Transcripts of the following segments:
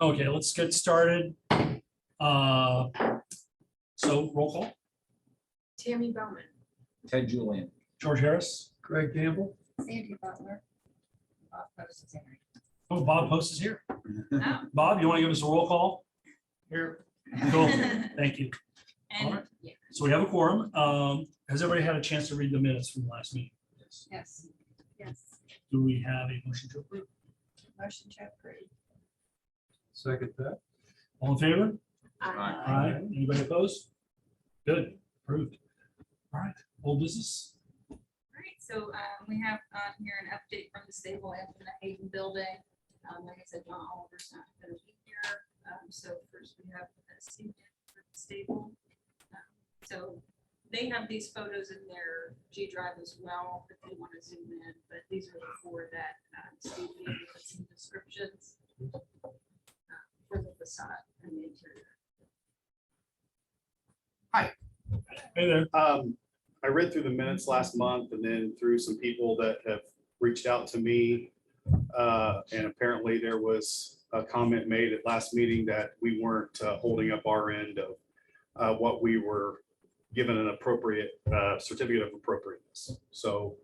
Okay, let's get started. So roll call. Tammy Bowman. Ted Julian. George Harris. Greg Campbell. Sandy Butler. Bob Post-Henry. Oh, Bob Post is here. Oh. Bob, you want to give us a roll call? Here. Cool. Thank you. All And, right. yeah, So we have a quorum. Has everybody had a chance to read the minutes from the last meeting? yes, yes. Do we have a motion to approve? Motion to approve. Second that. All in favor? Aye. Anybody opposed? Good, approved. All right, old business. All right, so we have on here an update from the stable and from the Hayden building. Like I said, John Oliver's not going to be here. So first we have Steve for the stable. So they have these photos in their G drive as well, if they want to zoom in, but these are the four that Steve gave with some descriptions for the facade and the interior. Hey there. I read through the minutes last month and then through some people that have reached out to me. And apparently there was a comment made at last meeting that we weren't holding up our end of what we were given an appropriate certificate of appropriateness. So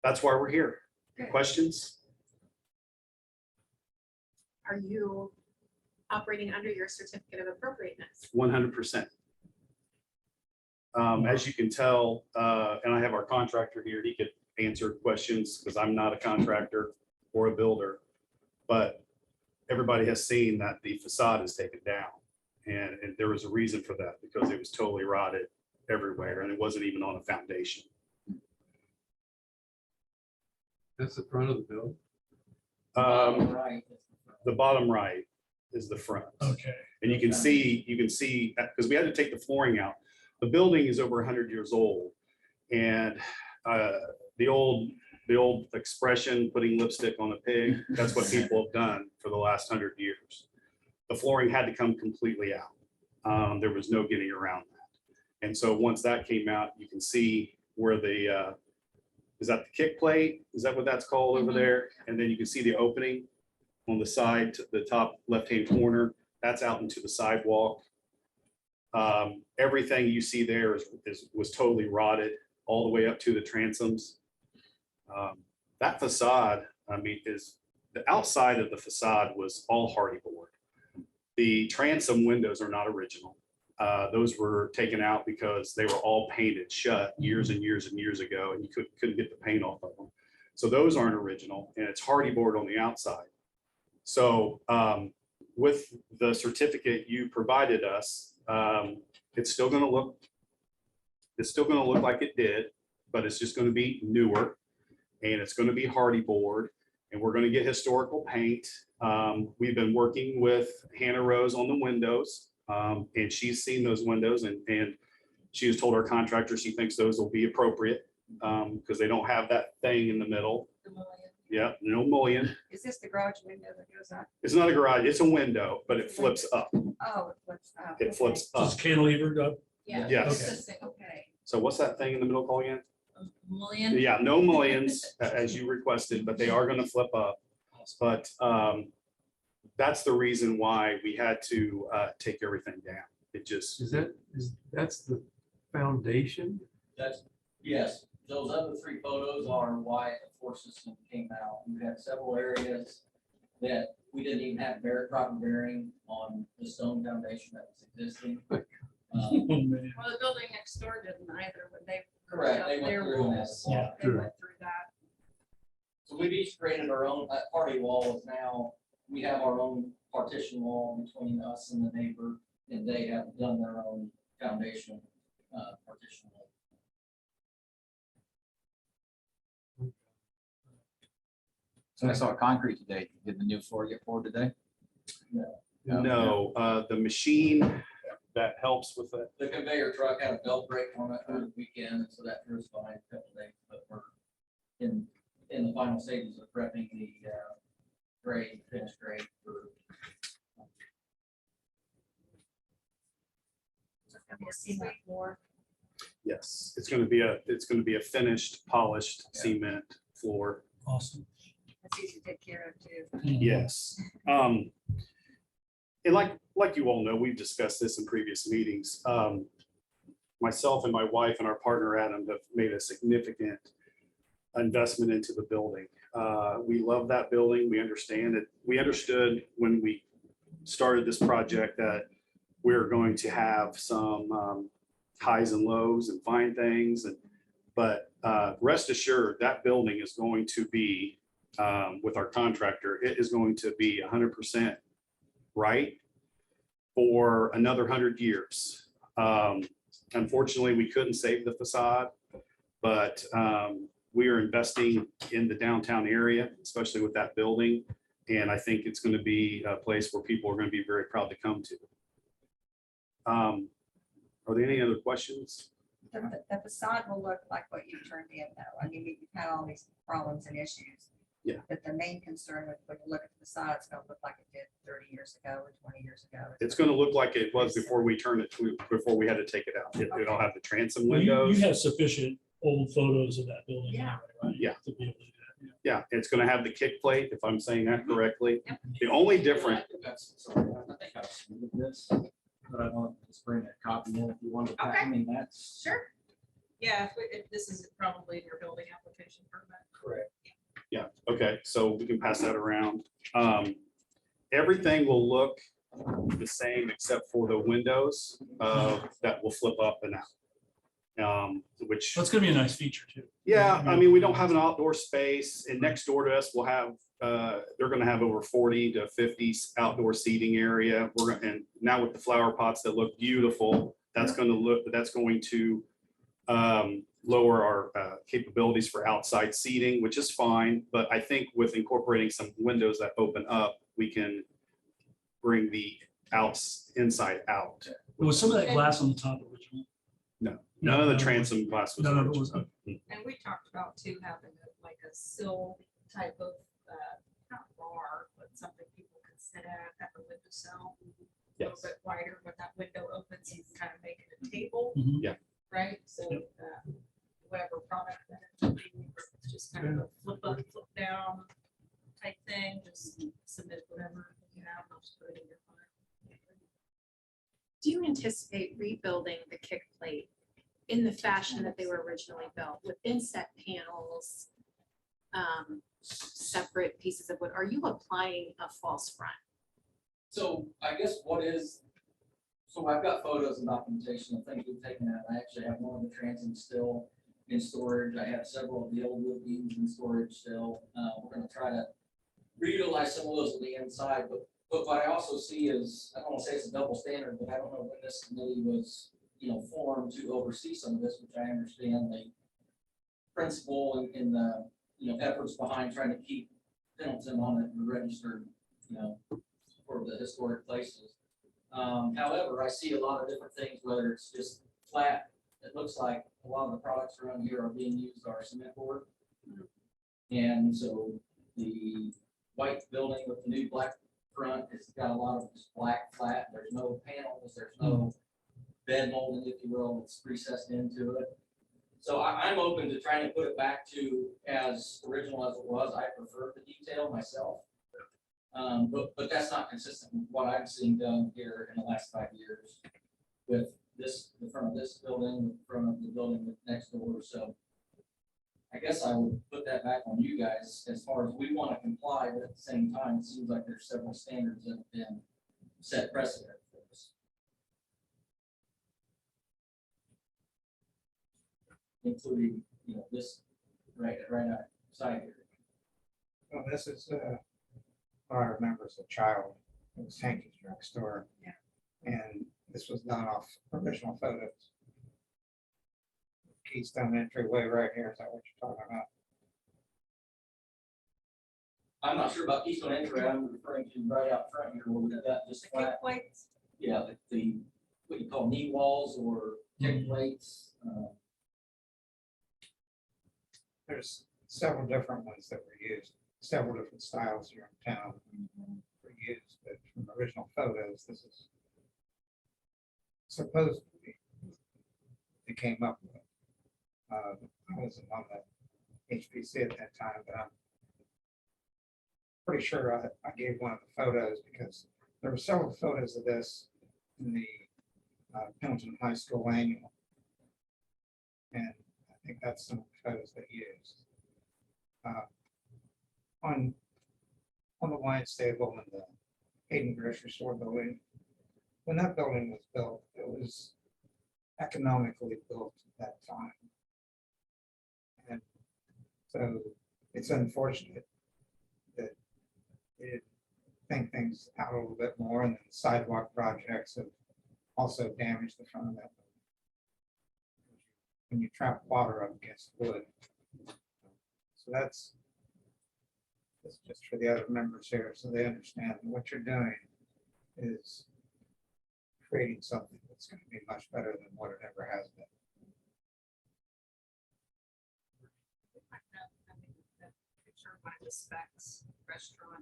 that's why we're here. Good. Questions? Are you operating under your certificate of appropriateness? 100%. As you can tell, and I have our contractor here, he could answer questions because I'm not a contractor or a builder. But everybody has seen that the facade is taken down. And there was a reason for that because it was totally rotted everywhere and it wasn't even on a foundation. That's the front of the building. Right. The bottom right is the front. Okay. And you can see, because we had to take the flooring out. The building is over 100 years old. And the old expression, putting lipstick on a pig, that's what people have done for the last 100 years. The flooring had to come completely out. There was no getting around that. And so once that came out, you can see where the, is that the kick plate? Is that what that's called over there? And then you can see the opening on the side to the top left-hand corner. That's out into the sidewalk. Everything you see there was totally rotted all the way up to the transoms. That facade, I mean, the outside of the facade was all hardy board. The transom windows are not original. Those were taken out because they were all painted shut years and years and years ago, and you couldn't get the paint off of them. So those aren't original, and it's hardy board on the outside. So with the certificate you provided us, it's still going to look like it did, but it's just going to be newer, and it's going to be hardy board, and we're going to get historical paint. We've been working with Hannah Rose on the windows, and she's seen those windows, and she has told our contractor she thinks those will be appropriate because they don't have that thing in the middle. The mullion. Yeah, no mullion. Is this the garage window that goes up? It's not a garage, it's a window, but it flips up. Oh, it flips up. It flips up. Just cantilevered up. Yeah. Yes. it's the same. Okay. So what's that thing in the middle called again? Mullion. Yeah, no mullions as you requested, but they are going to flip up. But that's the reason why we had to take everything down. It just, That's the foundation? That's, yes, those other three photos are why the floor system came out. We had several areas that we didn't even have proper bearing on the stone foundation that was existing. Oh, man. Well, the building next door didn't either when they. Correct, up they went their through that. walls. Yeah, They true. went through that. So we've each created our own, that party wall is now, we have our own partition wall between us and the neighbor, and they have done their own foundation partition wall. So I saw concrete today. Did the new floor get poured today? no, the machine that helps with it. The conveyor truck had a belt break on it over the weekend, so that was fine, a couple days, but we're in the final stages of prepping the grade, finished grade for. We'll see that more. Yes, it's going to be a finished, polished cement floor. Awesome. That's easy to take care of too. Yes. And like you all know, we've discussed this in previous meetings. Myself and my wife and our partner Adam have made a significant investment into the building. We love that building. We understand it. We understood when we started this project that we're going to have some highs and lows and fine things. But rest assured, that building is going to be, with our contractor, it is going to be 100% right for another 100 years. Unfortunately, we couldn't save the facade, but we are investing in the downtown area, especially with that building. And I think it's going to be a place where people are going to be very proud to come to. Are there any other questions? The facade will look like what you turned in though. I mean, you've had all these problems and issues. Yeah. But the main concern with when you look at the facade, it's gonna look like it did 30 years ago or 20 years ago. It's going to look like it was before we turned it, before we had to take it out. It'll have the transom Well, you windows. have sufficient old photos of that building. Yeah. anyway, right? Yeah. To be able to do that. Yeah, it's going to have the kick plate, if I'm saying that correctly. Yep. The only difference, Sorry, I think I've submitted this, but I want to just bring a copy in if you want to. I Okay. mean, that's. Sure. Yeah, if this is probably your building application permit. Correct. yeah, okay, so we can pass that around. Everything will look the same except for the windows that will flip up and out. Which, That's gonna be a nice feature too. yeah, I mean, we don't have an outdoor space, and next door to us, we'll have, they're gonna have over 40 to 50 outdoor seating area. And now with the flower pots that look beautiful, that's going to lower our capabilities for outside seating, which is fine. But I think with incorporating some windows that open up, we can bring the inside out. Was some of that glass on the top original? None of the transom glass was. None of it original. was. And we talked about too, having like a sill type of, not bar, but something people could sit at the window sill. A little Yes. bit wider, when that window opens, you can kind of make it a table. Mhm. Yeah. Right, so Yep. whatever product that it would be, it's just kind of a flip up, flip down type thing, just submit whatever you have, I'll just put it in your file. Do you anticipate rebuilding the kick plate in the fashion that they were originally built with inset panels? Separate pieces of wood? Are you applying a false front? So I guess so I've got photos and documentation of things we've taken out. I actually have one of the transoms still in storage. I have several of the old wood beams in storage still. We're gonna try to reutilize some of those on the inside, but what I also see is, I don't wanna say it's a double standard, but I don't know when this committee was, formed to oversee some of this, which I understand the principle and the, efforts behind trying to keep Pendleton on it registered, for the historic places. However, I see a lot of different things, whether it's just flat, it looks like a lot of the products around here are being used are cement board. And so the white building with the new black front has got a lot of just black flat, there's no panels, there's no bed molding, if you will, that's recessed into it. So I'm open to trying to put it back to as original as it was. I prefer the detail myself. But that's not consistent with what I've seen done here in the last 5 years with this, the front of this building, the front of the building next door. So I guess I would put that back on you guys as far as we want to comply, but at the same time, it seems like there's several standards that have been set precedent for us. Including, this right outside here. Well, this is, what I remember as a child, it was Hankey's drugstore. Yeah. And this was done off original photos. Keystone entryway right here, is that what you're talking about? I'm not sure about Keystone Entry, I'm referring to right out front here, where we got that just The flat, kick plates, yeah, the, what you call knee walls or kick plates. There's several different ones that were used, several different styles here in town were used, but from original photos, this is supposed to be, they came up with. I wasn't on the HPC at that time, but I'm pretty sure I gave one of the photos because there were several photos of this in the Pendleton High School annual. And I think that's some of the photos they used. On the wine stable and the Hayden grocery store building, when that building was built, it was economically built at that time. And so it's unfortunate that they didn't think things out a little bit more, and then sidewalk projects have also damaged the front of that building. When you trap water up against wood. So that's just for the other members here, so they understand that what you're doing is creating something that's going to be much better than what it ever has been. Picture of one of the Specs restaurant,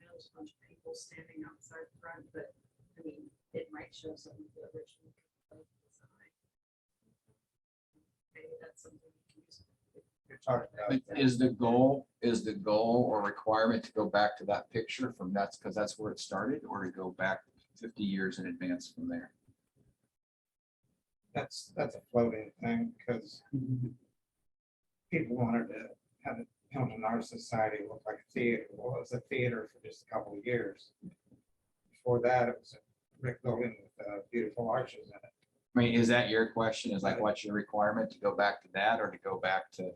and there's a bunch of people standing outside the front, but I mean, it might show some of the original design. Maybe that's something you can use. You're talking But about. is the goal or requirement to go back to that picture from because that's where it started, or to go back 50 years in advance from there? That's a floating thing, because people wanted to have the Pendleton Art Society look like a theater. Well, it was a theater for just a couple of years. Before that, it was a brick building with beautiful arches in it. I mean, is that your question? Is like, what's your requirement to go back to that, or to go back to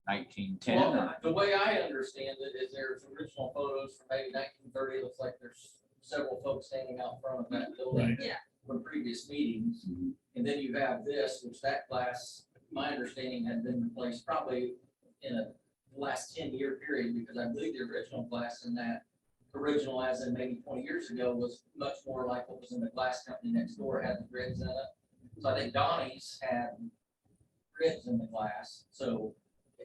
1910? Well, the way I understand it is there's original photos from maybe 1930. It looks like there's several folks standing out front of that building. Right. Yeah. From previous meetings. And then you have this, which that glass, my understanding, had been replaced probably in a last 10-year period, because I believe the original glass in that original, as in maybe 20 years ago, was much more like what was in the glass company next door, had the grids in it. So I think Donnie's had grids in the glass. So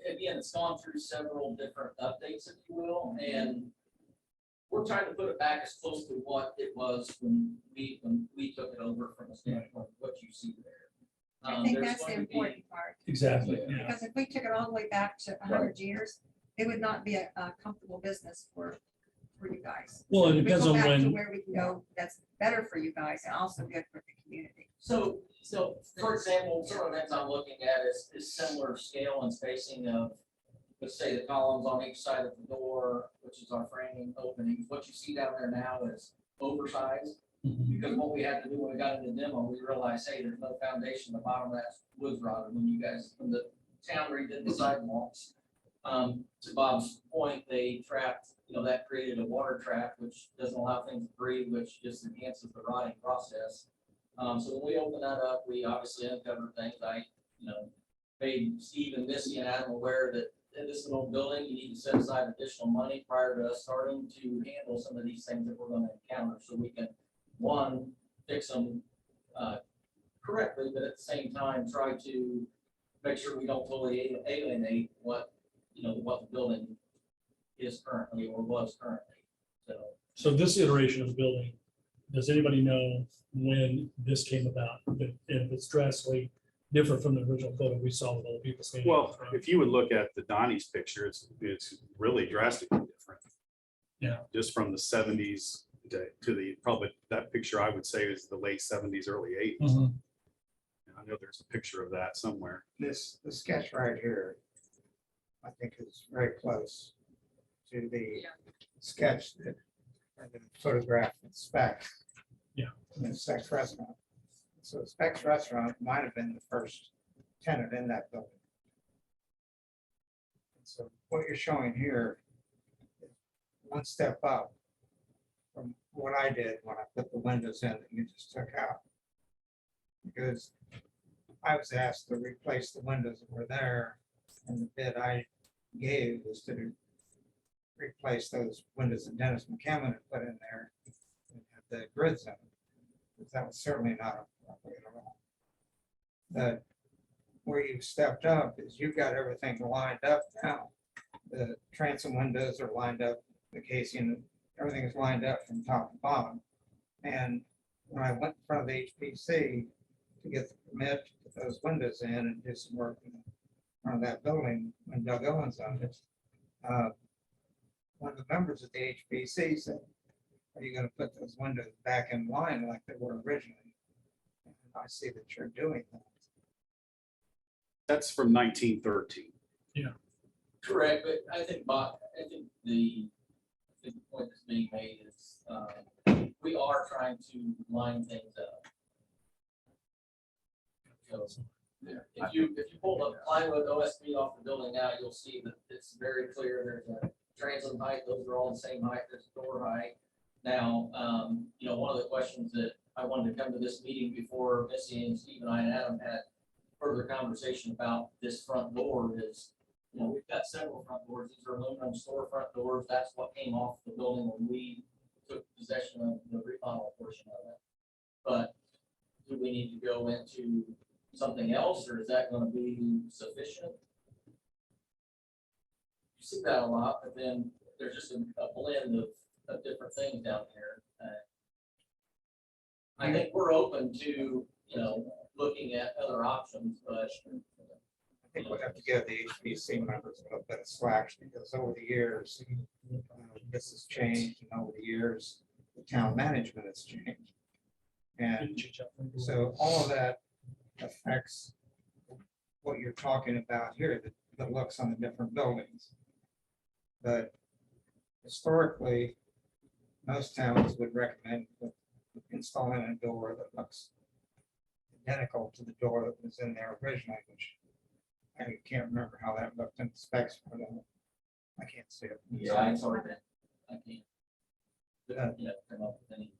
again, it's gone through several different updates, if you will, and we're trying to put it back as close to what it was when we took it over, from a standpoint of what you see there. I think There's that's the going to be- important part, Exactly, yeah. because if we took it all the way back to 100 years, it would not be a comfortable business for you guys. Well, it We depends go on back to when, where we can go, that's better for you guys and also good for the community. So for example, some of the things I'm looking at is similar scale and spacing of, let's say, the columns on each side of the door, which is our framing openings. What you see down there now is oversized, because what we had to do when we got into demo, we realized, hey, there's no foundation, the bottom of that's wood rotted. When the town redid the sidewalks, to Bob's point, they trapped, that created a water trap, which doesn't allow things to breathe, which just enhances the rotting process. So when we opened that up, we obviously uncovered things. I made Steve and Missy and Adam aware that this is an old building, you need to set aside additional money prior to us starting to handle some of these things that we're going to encounter, so we can, one, fix them correctly, but at the same time, try to make sure we don't totally alienate what the building is currently or was currently. so this iteration of the building, does anybody know when this came about? And if it's drastically different from the original photo we saw with all the people standing. in Well, front? if you would look at the Donnie's picture, it's really drastically different. Yeah. Just from the 70s to the, probably that picture I would say is the late 70s, early 80s. Mhm. I know there's a picture of that somewhere. The sketch right here, I think is very close to the Yeah. sketch that, or the photograph in Specs. Yeah. In the Specs restaurant. So Specs restaurant might have been the first tenant in that building. So what you're showing here is one step up from what I did when I put the windows in that you just took out. Because I was asked to replace the windows that were there, and the bid I gave was to replace those windows that Dennis McCammon had put in there and have the grids in them. Because that was certainly not appropriate at all. But where you've stepped up is you've got everything lined up now. The transom windows are lined up, the casing, everything is lined up from top to bottom. And when I went in front of the HPC to get the permit to put those windows in and do some work in front of that building, when Doug Owens owned it, one of the members of the HPC said, are you gonna put those windows back in line like they were originally? And I see that you're doing that. That's from 1913. Correct, but I think, Bob, I think the point that's being made is, we are trying to line things up. So, Yeah. if you pull the plywood OSB off the building now, you'll see that it's very clear, there's a transom height, those are all the same height, there's a door height. Now, you know, one of the questions that I wanted to come to this meeting before Missy and Steve and I and Adam had further conversation about this front door is, you know, we've got several front doors, these are aluminum storefront doors, that's what came off the building when we took possession of the remodel portion of it. But do we need to go into something else, or is that gonna be sufficient? You see that a lot, but then there's just a blend of different things down here. I think we're open to, you know, looking at other options, but I think we'll have to give the HBC members a little bit of slack because over the years, this has changed and over the years, the town management has changed. And so all of that affects what you're talking about here, the looks on the different buildings. But historically, most towns would recommend installing a door that looks identical to the door that was in there originally, which I can't remember how that looked in the specs for them. I can't see it. yeah, I'm sorry, but I can't. Yeah, come up with any.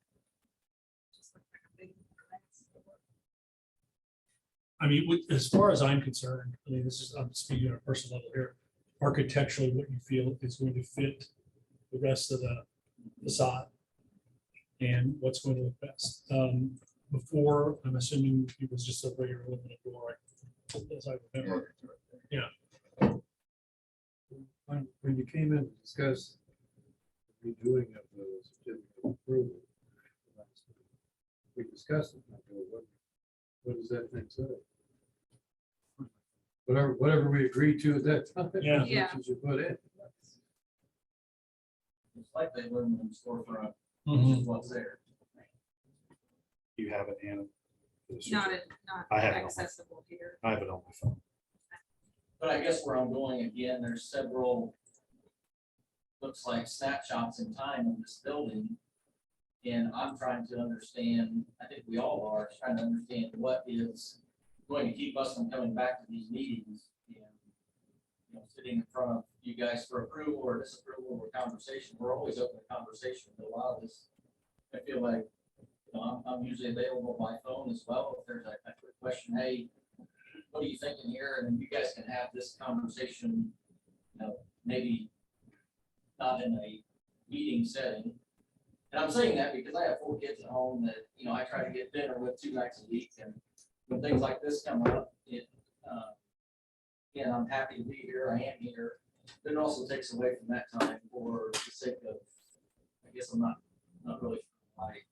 I mean, as far as I'm concerned, I mean, this is, I'm speaking on a personal level here. Architecturally, what you feel is going to fit the rest of the facade and what's going to look best. Before, I'm assuming it was just a regular aluminum door, as I remember. When you came in to discuss the redoing of the certificate of approval, we discussed it. What does that thing say? Whatever we agreed to at that time. Yeah. that's what you should put in. It's like the aluminum storefront, Mhm. which is what's there. You have it, Hannah? Not I have it on my- accessible here. I have it on my phone. But I guess where I'm going again, there's several, looks like snapshots in time of this building. And I'm trying to understand, I think we all are, trying to understand what is going to keep us from coming back to these meetings. And, you know, sitting in front of you guys for approval or disapproval or conversation, we're always open to conversation, but a lot of this, I feel like, you know, I'm usually available by phone as well. If there's a quick question, hey, what are you thinking here? And then you guys can have this conversation, you know, maybe not in a meeting setting. And I'm saying that because I have 4 kids at home that, you know, I try to get dinner with 2 nights a week. And when things like this come up, and I'm happy to be here, I am here. But it also takes away from that time for the sake of, I guess I'm not really like.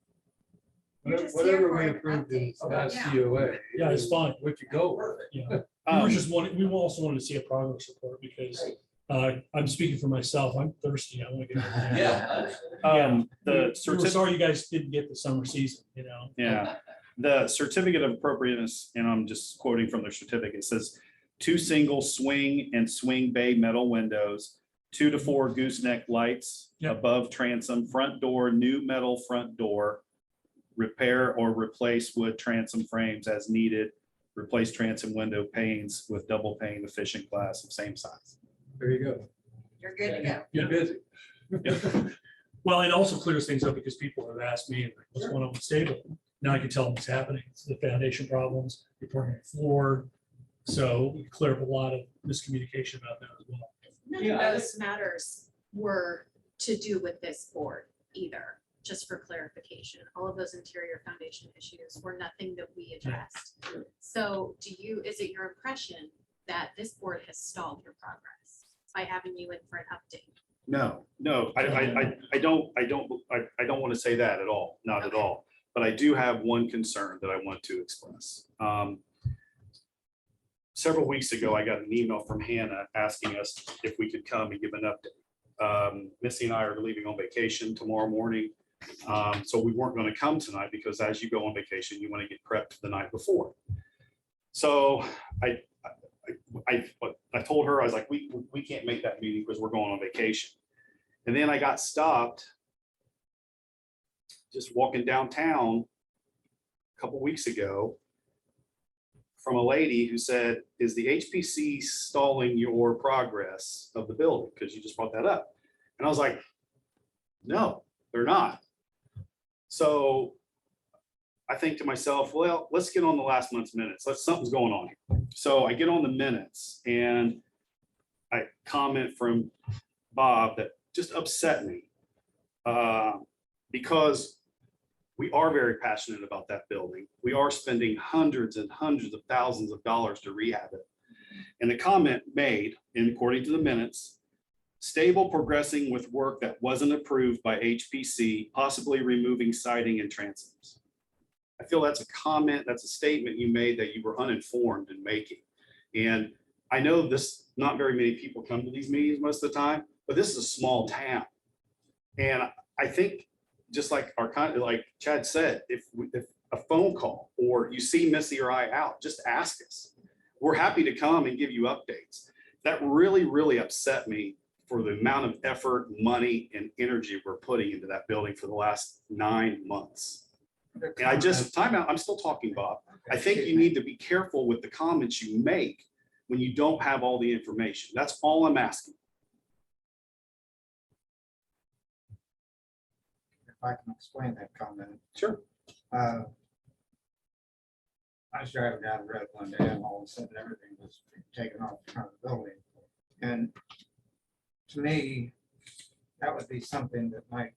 You're just Whatever here we for an approved in update. last Yeah. COA. Yeah, it's fine. What you go with. Perfect. Yeah. We were Um, just wanting, we also wanted to see a progress report because I'm speaking for myself. I'm thirsty. I want to get. Yeah. I understand. The We were certificate, sorry you guys didn't get the summer season, you know? yeah, the certificate of appropriateness, and I'm just quoting from the certificate, says 2 single swing and swing bay metal windows, 2 to 4 gooseneck lights Yep. above transom, front door, new metal front door, repair or replace wood transom frames as needed, replace transom window panes with double pane efficient glass of same size. There you go. You're good to go. You're busy. Well, it also clears things up because people have asked me, like, what's going on with stable? Now I can tell them what's happening. It's the foundation problems, you're pouring a floor. So we clear up a lot of miscommunication about that as well. None Yeah, I of those matters were to do with this board either, just for clarification. All of those interior foundation issues were nothing that we addressed. So is it your impression that this board has stalled your progress by having you in for an update? No, I don't want to say that at all, not at Okay. all. But I do have one concern that I want to express. Several weeks ago, I got an email from Hannah asking us if we could come and give an update. Missy and I are leaving on vacation tomorrow morning. So we weren't going to come tonight because as you go on vacation, you want to get prepped the night before. So I told her, I was like, we can't make that meeting because we're going on vacation. And then I got stopped just walking downtown a couple weeks ago from a lady who said, is the HPC stalling your progress of the building? Because you just brought that up. And I was like, no, they're not. So I think to myself, well, let's get on the last month's minutes. Something's going on here. So I get on the minutes and I comment from Bob that just upset me because we are very passionate about that building. We are spending hundreds and hundreds of thousands of dollars to rehab it. And the comment made, and according to the minutes, stable progressing with work that wasn't approved by HPC, possibly removing siding and transoms. I feel that's a comment, that's a statement you made that you were uninformed in making. And I know not very many people come to these meetings most of the time, but this is a small town. And I think just like like Chad said, if a phone call or you see Missy or I out, just ask us. We're happy to come and give you updates. That really, really upset me for the amount of effort, money, and energy we're putting into that building for the last 9 months. And I just, time out, I'm still talking, Bob. I think you need to be careful with the comments you make when you don't have all the information. That's all I'm asking. If I can explain that comment. Sure. I was driving down the road one day and all of a sudden everything was taken off the front of the building. And to me, that would be something that might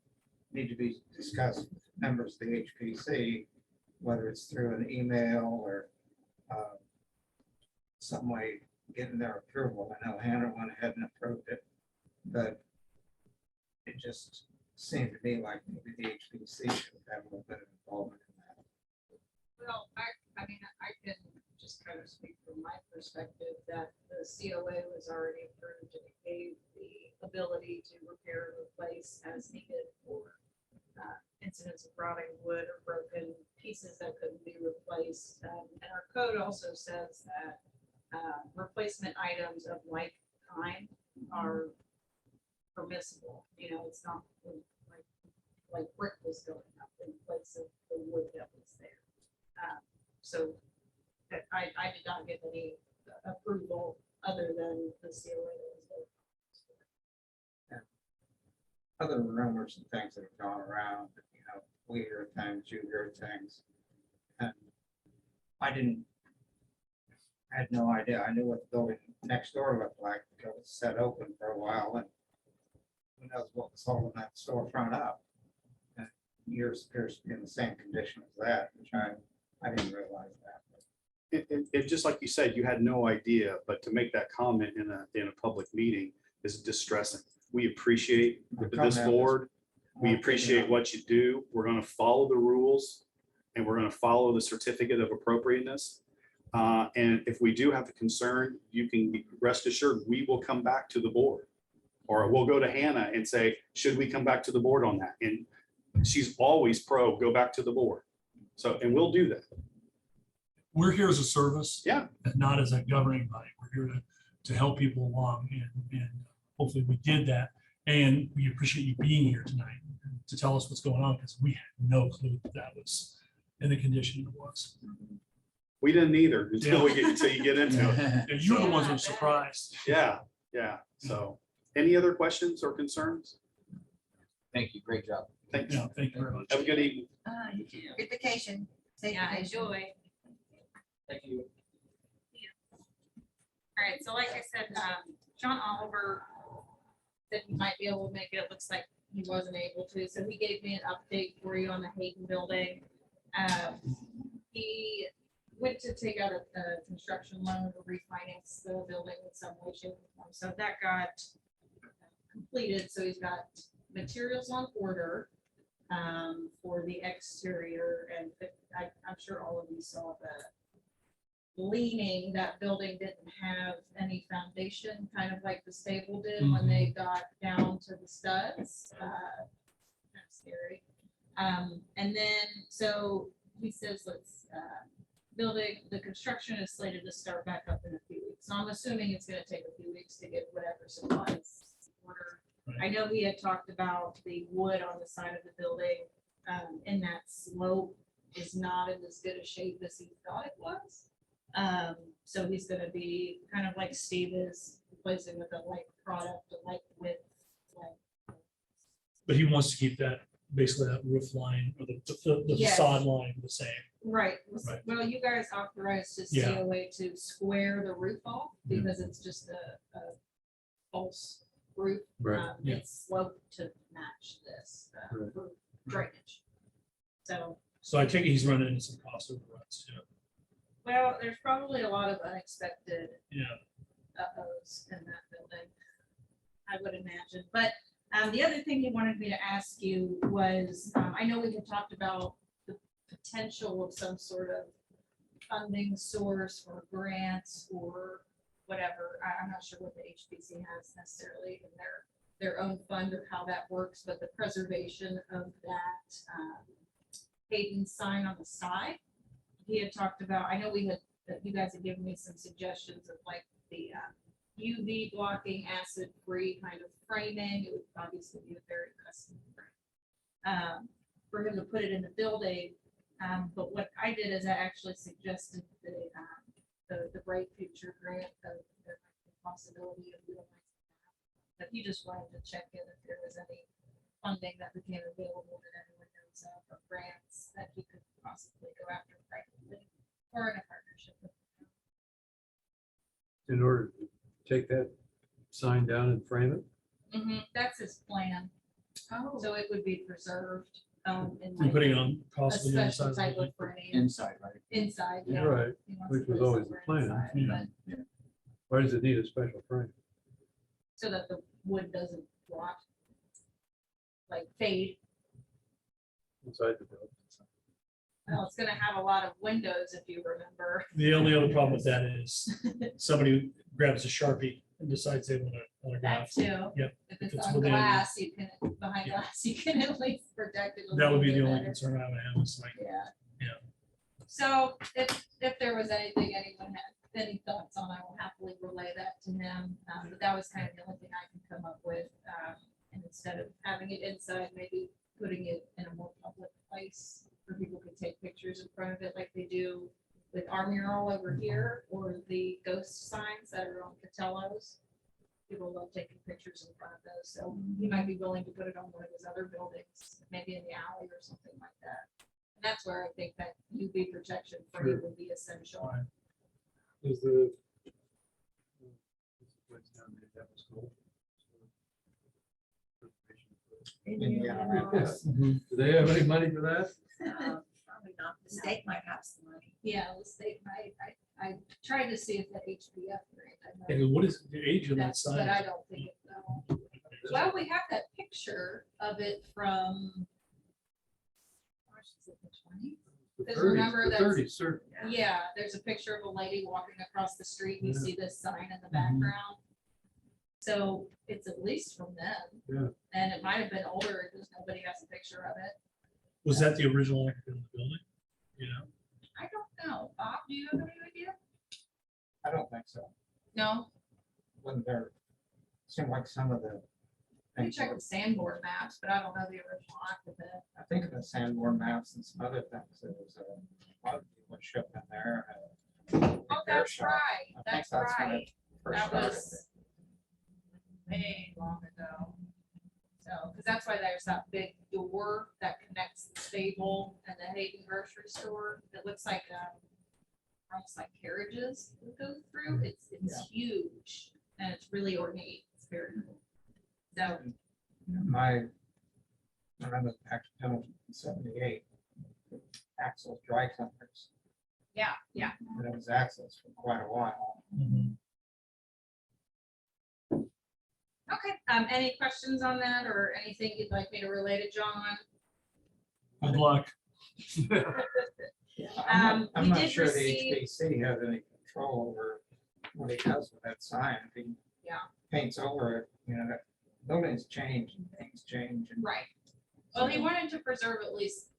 need to be discussed with members of the HPC, whether it's through an email or some way getting their approval. I know Hannah went ahead and approved it, but it just seemed to me like maybe the HPC should have a little bit of involvement in that. Well, I mean, I can just kind of speak from my perspective that the COA was already approved and it gave the ability to repair and replace as needed for incidents of rotting wood or broken pieces that couldn't be replaced. And our code also says that replacement items of like kind are permissible. You know, it's not like brick was going up in place of the wood that was there. So I did not get any approval other than the COA that was there. Other rumors and things that have gone around, you know, we hear things, you hear things. And I had no idea. I knew what the building next door looked like because it was set open for a while and who knows what was holding that storefront up. And yours appears to be in the same condition as that, which I didn't realize that. It just like you said, you had no idea, but to make that comment in a public meeting is distressing. We appreciate this board. We appreciate what you do. We're going to follow the rules and we're going to follow the certificate of appropriateness. And if we do have a concern, you can rest assured we will come back to the board, or we'll go to Hannah and say, should we come back to the board on that? And she's always pro, go back to the board. So, and we'll do that. We're here as a service. Yeah. And not as a governing body. We're here to help people along, and hopefully we did that. And we appreciate you being here tonight to tell us what's going on, because we had no clue that was in the condition it was. We didn't either until you get into it. And you're the ones who were surprised. Yeah. So any other questions or concerns? Thank you. Great job. Thanks. Yeah, thank you very much. Have a good evening. You too. Good vacation. Safe Yeah, vacation. enjoy. Thank you. All right, so like I said, John Oliver said he might be able to make it. It looks like he wasn't able to, so he gave me an update for you on the Hayden building. He went to take out a construction loan to refinance the building in some way, shape, or form. So that got completed. So he's got materials on order for the exterior, and I'm sure all of you saw the leaning. That building didn't have any foundation, kind of like the stable did when they got down to the studs. Kind of scary. And then, so he says, let's, building, the construction is slated to start back up in a few weeks. So I'm assuming it's gonna take a few weeks to get whatever supplies ordered. I know he had talked about the wood on the side of the building, and that slope is not in as good a shape as he thought it was. So he's gonna be kind of like Steve is, replacing with a light product, a light width, like. But he wants to keep that, basically that roof line or the Yes. facade line the same. Right, Right. well, you guys authorized to Yeah. COA to square the roof off, Yeah. because it's just a false roof. Right. Yeah. It's sloped to match this, Right. for drainage. So, So I take it he's running into some cost overruns too. well, there's probably a lot of unexpected Yeah. uh-ohs in that building, I would imagine. But the other thing he wanted me to ask you was, I know we had talked about the potential of some sort of funding source or grants or whatever. I'm not sure what the HPC has necessarily in their own fund or how that works, but the preservation of that Hayden sign on the side. He had talked about, I know we had, that you guys had given me some suggestions of like the UV blocking, acid-free kind of framing. It would obviously be a very custom frame. For him to put it in the building. But what I did is I actually suggested the Bright Future grant of the possibility of utilizing that. If you just wanted to check in if there was any funding that became available that anyone knows of grants that he could possibly go after privately or in a partnership with. In order to take that sign down and frame it? That's his plan. Oh. So it would be preserved, in And like putting it a on possibly the special inside. type of of the frame Inside, right? inside, yeah. Right, He wants to which was put it always the somewhere plan. inside, Yeah. but Why does it need a special frame? so that the wood doesn't rot, like fade. Inside the building? Well, it's gonna have a lot of windows if you remember. The only other problem with that is somebody grabs a Sharpie and decides they want to That autograph. too. Yep. If If it's it's on within- glass, you can, behind Yeah. glass, you can at least protect it. a That would little be bit the only better. concern I would have is like, Yeah. Yeah. So if there was anything anyone had any thoughts on, I will happily relay that to him. But that was kind of the only thing I could come up with. And instead of having it inside, maybe putting it in a more public place where people could take pictures in front of it like they do with our mural over here or the ghost signs that are on Catello's. People love taking pictures in front of those. So he might be willing to put it on one of his other buildings, maybe in the alley or something like that. And that's where I think that UV protection frame Sure. would be essential. Right. Is the place down there, that was cool. Do they have any money for that? Probably not. The state might have some money. Yeah, the state might, I tried to see if the HPF grant. I know and what is the age of that that's- But I sign? don't think it, no. Well, we have that picture of it from. Gosh, is it the 20s? The Just 30s, remember the that's- 30s, certainly. Yeah, there's a picture of a lady walking across the street. You Yeah. see this sign in the Mhm. background. So it's at least from then. Yeah. And it might have been older because nobody has a picture of it. Was that the original actor in the building? You know, I don't know. Bob, do you have any idea? I don't think so. No? When there, seemed like some of the. I can things check were- the Sanborn maps, but I don't know the original occupant. I think of the Sanborn maps and some other things, there was a lot of people shipped in there. Oh, that's shop. right. I think That's that's when it right. first That started. was way long ago. So, because that's why there's that big door that connects the stable and the Hayden grocery store. It looks like, almost like carriages that go through. It's huge and it's really ornate. It's very cool. So, My, when I was back to Pendleton in 78, Axel's Dry Cleaners, yeah. and it was Axel's for quite a while. Okay. Any questions on that or anything you'd like me to relay to John? good luck. I'm we not did sure the receive- HBC has any control over what he does with that sign. If he Yeah. paints over it, that buildings change and things change. And Right. Well, he wanted to preserve at least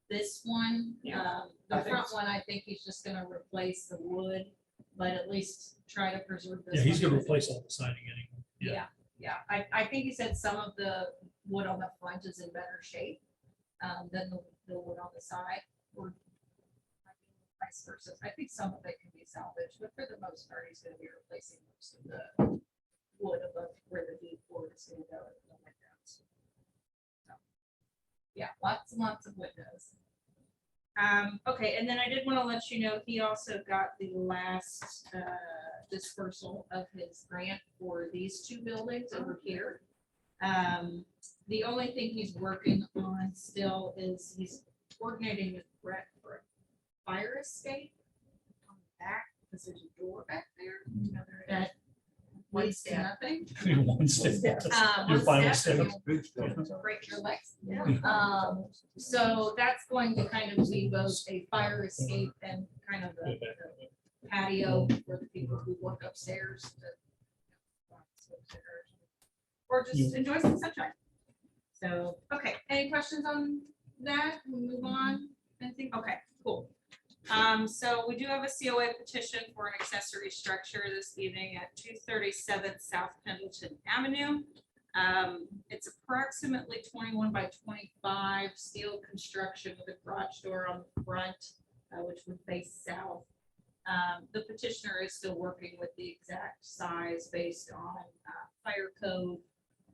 this one. I The think front so. one, I think he's just gonna replace the wood, but at least try to preserve this. Yeah, he's one. gonna replace all the siding anyway. Yeah, yeah. I think he said some of the wood on the front is in better shape than the wood on the side, or vice versa. I think some of it can be salvaged, but for the most part, he's gonna be replacing most of the wood above where the deep board is gonna go in the windows. So, yeah, lots and lots of windows. Okay, and then I did want to let you know, he also got the last dispersal of his grant for these two buildings over here. The only thing he's working on still is he's coordinating with Brett for a fire escape on the back, because there's a door back there that leads to nothing. One step. Your One final step, step. you'll Big stuff. break your legs. So that's going to kind of be both a fire escape and kind of the patio for the people who work upstairs. Or just enjoy some sunshine. So, okay, any questions on that? We'll move on. Anything? Okay, cool. So we do have a COA petition for an accessory structure this evening at 237 South Pendleton Avenue. It's approximately 21 by 25 steel construction with a garage door on the front, which would face south. The petitioner is still working with the exact size based on fire code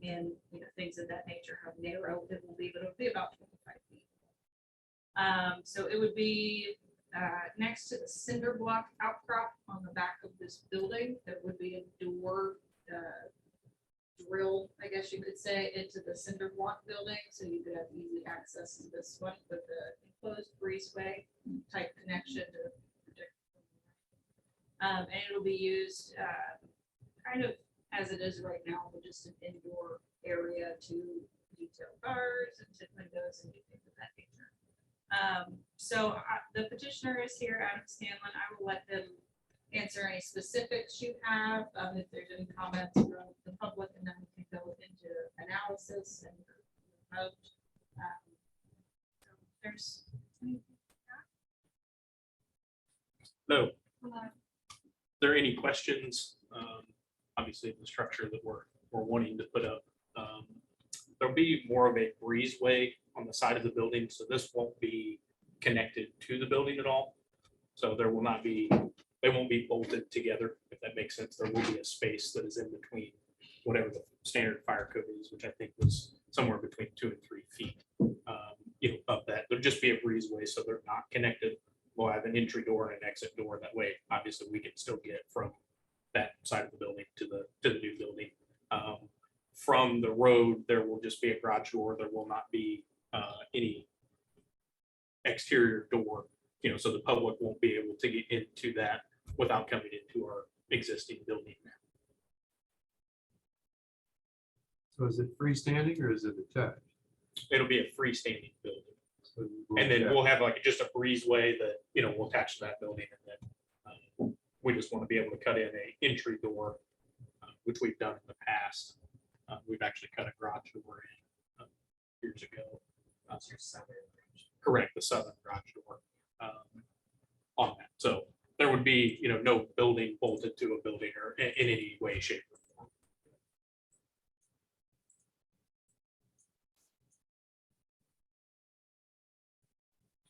and things of that nature, how narrow it will be, but it'll be about 25 feet. So it would be next to the cinder block outcrop on the back of this building. There would be a door drill, I guess you could say, into the cinder block building, so you could have easy access to this one with the enclosed breezeway type connection to protect. And it'll be used kind of as it is right now, with just an indoor area to detail cars and tint windows and things of that nature. So the petitioner is here, Adam Scanlon. I will let them answer any specifics you have, if there's any comments from the public, and then we can go into analysis and vote. So there's. No. There any questions? Obviously, the structure that we're wanting to put up. There'll be more of a breezeway on the side of the building, so this won't be connected to the building at all. So there will not be, they won't be bolted together, if that makes sense. There will be a space that is in between whatever the standard fire code is, which I think was somewhere between 2 and 3 feet. Of that, there'll just be a breezeway, so they're not connected. We'll have an entry door and an exit door. That way, obviously, we can still get from that side of the building to the new building. From the road, there will just be a garage door. There will not be any exterior door, so the public won't be able to get into that without coming into our existing building. So is it freestanding or is it attached? It'll be a freestanding building. So you go And then back- we'll have like just a breezeway that, we'll attach to that building, and then we just want to be able to cut in a entry door, which we've done in the past. We've actually cut a garage door in years ago. Correct, the southern garage door on that. So there would be, no building bolted to a building or in any way, shape, or form.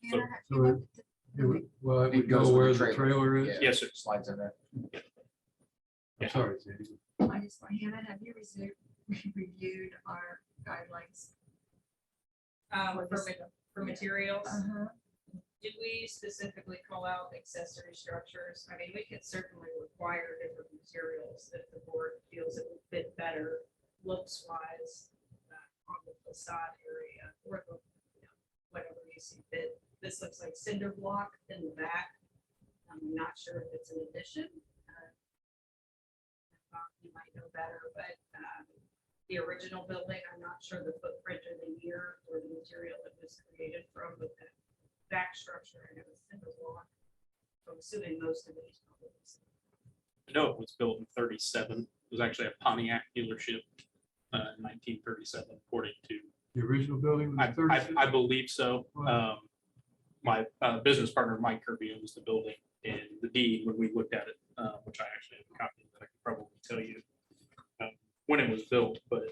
So- So it would, well, it It would goes go with where the the trailer. trailer is? Yeah, Yes, sir. Slides in there. I'm sorry, Sandy. I just, Hannah, have you reviewed our guidelines? For materials. Uh-huh. Did we specifically call out accessory structures? I mean, we could certainly require different materials if the board feels it would fit better looks wise on the facade area or the, whatever you see fit. This looks like cinder block in the back. I'm not sure if it's an addition. You might know better, but the original building, I'm not sure the footprint or the year or the material that was created from, but the back structure and it was cinder block. So I'm assuming most of these. I know it was built in 37. It was actually a Pontiac dealership in 1937, according to The original building was 36? I believe so. My business partner, Mike Kirby, owns the building, and the deed, when we looked at it, which I actually have a copy that I can probably tell you when it was built, but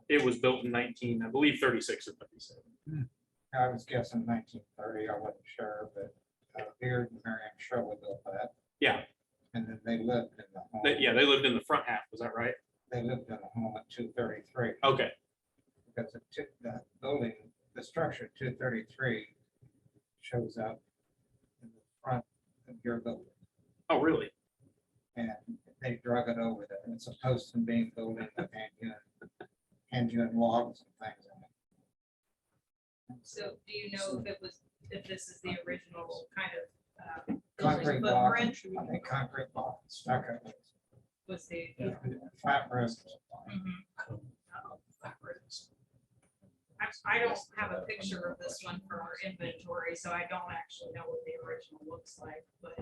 it was built in 19, I believe 36 or 37. I was guessing 1930, I wasn't sure, but Beard and Marion Shirley built that. Yeah. And then they lived in the home. Yeah, they lived in the front half. Was that right? They lived in the home at 233. Okay. Because the building, the structure 233 shows up in the front of your building. Oh, really? And they drug it over there. It's a post and beam building with hand you and logs and things in it. So do you know if this is the original kind of Concrete building block, footprint? I think concrete block, stucco, Was the. flat roof. Mhm. I don't have a picture of this one for our inventory, so I don't actually know what the original looks like, but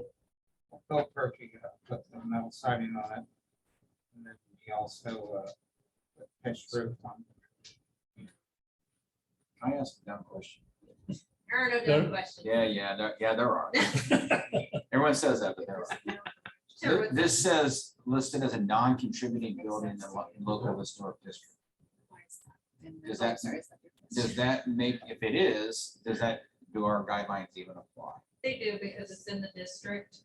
Bill Perky put the metal siding on it. And then he also put pitched roof on. Can I ask a dumb question? there are no No. dumb questions. Yeah, there are. Everyone says that, but there are. Sure, what's This says listed as a non-contributing building in the local historic district. Does that, does that make, if it is, do our guidelines even apply? They do, because it's in the district.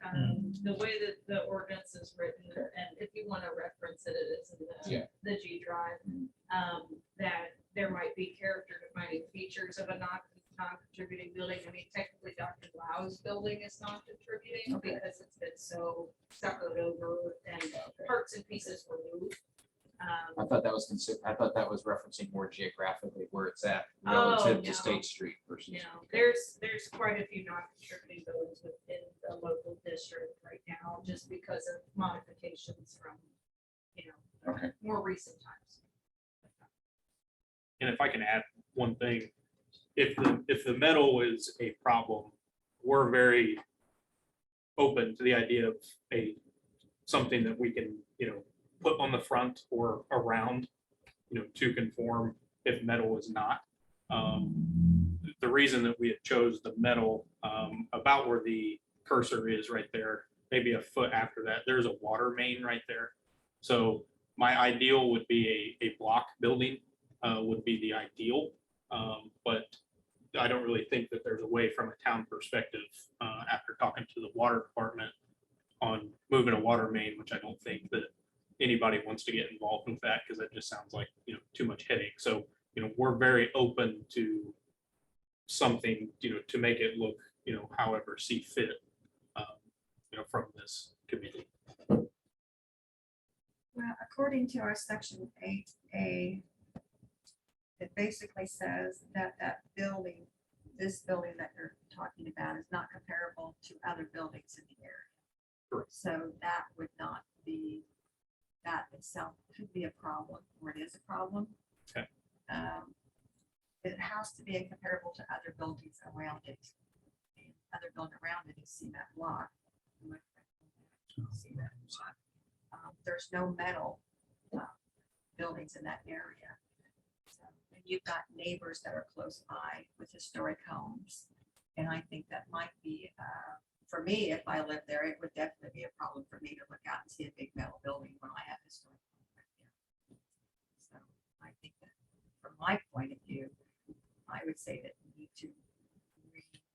The way that the ordinance is written, and if you want to reference it, it is in Yeah. the G drive. That there might be character defining features of a non-contributing building. I mean, technically Dr. Lau's building is non-contributing Okay. because it's been so stuccoed over and parts and pieces were moved. I thought that was I thought that was referencing more geographically where it's at Oh, relative no. to State Street versus. You know, there's quite a few non-contributing buildings within the local district right now, just because of modifications from, Okay. more recent times. And if I can add one thing, if the metal is a problem, we're very open to the idea of something that we can, put on the front or around, to conform if metal is not. The reason that we had chose the metal, about where the cursor is right there, maybe a foot after that, there's a water main right there. So my ideal would be a block building, would be the ideal. But I don't really think that there's a way from a town perspective, after talking to the water department on moving a water main, which I don't think that anybody wants to get involved with that, because that just sounds like, too much headache. So, we're very open to something, to make it look, however see fit, from this committee. Well, according to our section 8A, it basically says that building, this building that you're talking about is not comparable to other buildings in the area. Correct. So that would not be, that itself could be a problem, or it is a problem. Okay. It has to be comparable to other buildings around it. And other building around it is cement block. Cement block. There's no metal buildings in that area. So, and you've got neighbors that are close by with historic homes. And I think that might be, for me, if I lived there, it would definitely be a problem for me to look out and see a big metal building when I have historic. home right there. So I think that from my point of view, I would say that we need to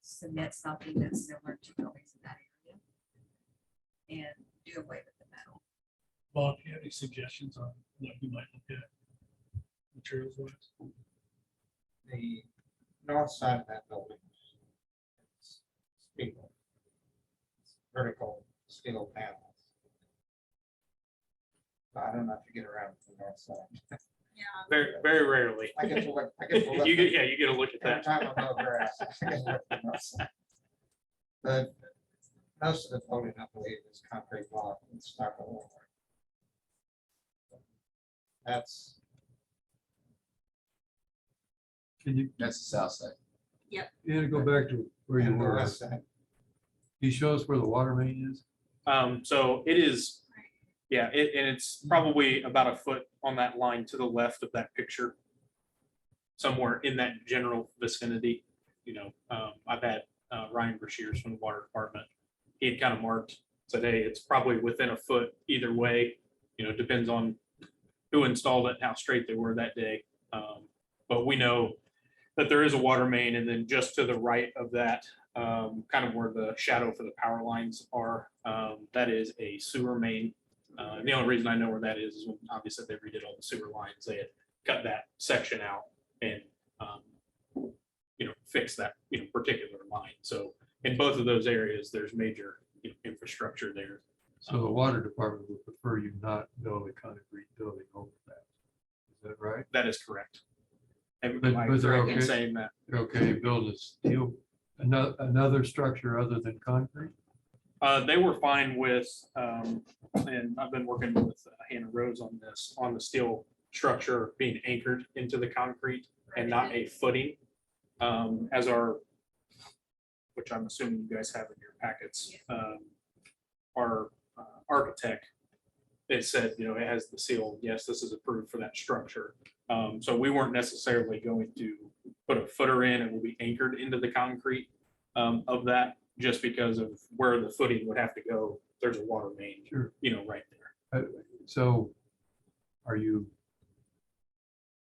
submit something that's similar to buildings in that area and do away with the metal. Bob, do you have any suggestions on what you might look at? Materials wise? The north side of that building is steel. It's vertical steel panels. I don't know if you get around to the north side. Yeah. Very, very rarely. I get to look. I get to look You at- get, you get a look at Every that. time I mow grass, I get to look at the north side. But most of the building, I believe, is concrete block and stucco over. That's, Can you, That's the south side. you had to go back to where you and the were. west side. Can you show us where the water main is? So it is, yeah, and it's probably about a foot on that line to the left of that picture. somewhere in that general vicinity. You know, I've had Ryan Brashears from the water department. He had kind of marked, said, hey, it's probably within a foot either way. You know, depends on who installed it, how straight they were that day. But we know that there is a water main, and then just to the right of that, kind of where the shadow for the power lines are, that is a sewer main. And the only reason I know where that is when obviously they redid all the sewer lines. They had cut that section out and, you know, fix that, you know, particular line. So in both of those areas, there's major, you know, infrastructure there. So the water department would prefer you not build a concrete building over that. Is that right? That is correct. And But- am I but they're correct in okay. saying that? They're okay, to build a steel, another structure other than concrete? They were fine with, and I've been working with Hannah Rose on this, on the steel structure being anchored into the concrete and not a footing. As our, which I'm assuming you guys have in your packets, our architect, it said, you know, it has the seal, yes, this is approved for that structure. So we weren't necessarily going to put a footer in, it will be anchored into the concrete of that, just because of where the footing would have to go. There's a water main, Sure. you know, right there. So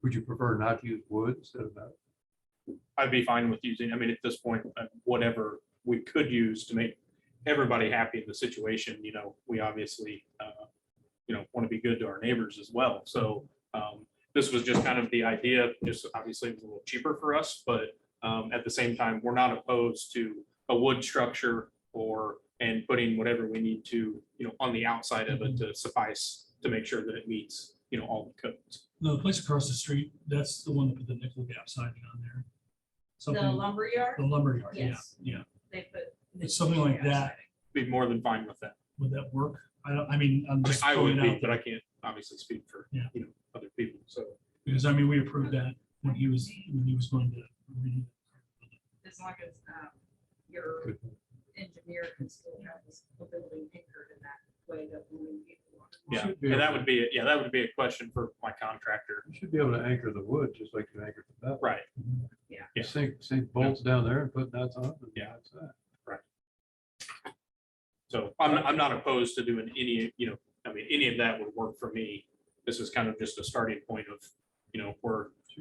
would you prefer not to use wood instead of metal? I'd be fine with using, I mean, at this point, whatever we could use to make everybody happy in the situation, you know, we obviously, you know, want to be good to our neighbors as well. So this was just kind of the idea, just obviously it was a little cheaper for us, but at the same time, we're not opposed to a wood structure and putting whatever we need to, you know, on the outside of it to suffice to make sure that it meets, you know, all the codes. No, the place across the street, that's the one that put the nickel gap siding on there. The Something, lumberyard, the lumberyard, yeah, Yes. yeah. they put. It's something like that. Be more than fine with that. Would that work? I mean, I'm just I would throwing be, out but I there, can't obviously speak for, Yeah. you know, other people. So because I mean, we approved that when he was going to. As long as your Good. engineer can still have this building anchored in that way that when people want to. yeah, Should be and that able- would be, that would be a question for my contractor. You should be able to anchor the wood just like you anchor the metal. Right. Yeah. Yeah. Sink bolts down there and put nuts on them. Yeah. That's that. So I'm not opposed to doing any, you know, I mean, any of that would work for me. This is kind of just a starting point of, you know,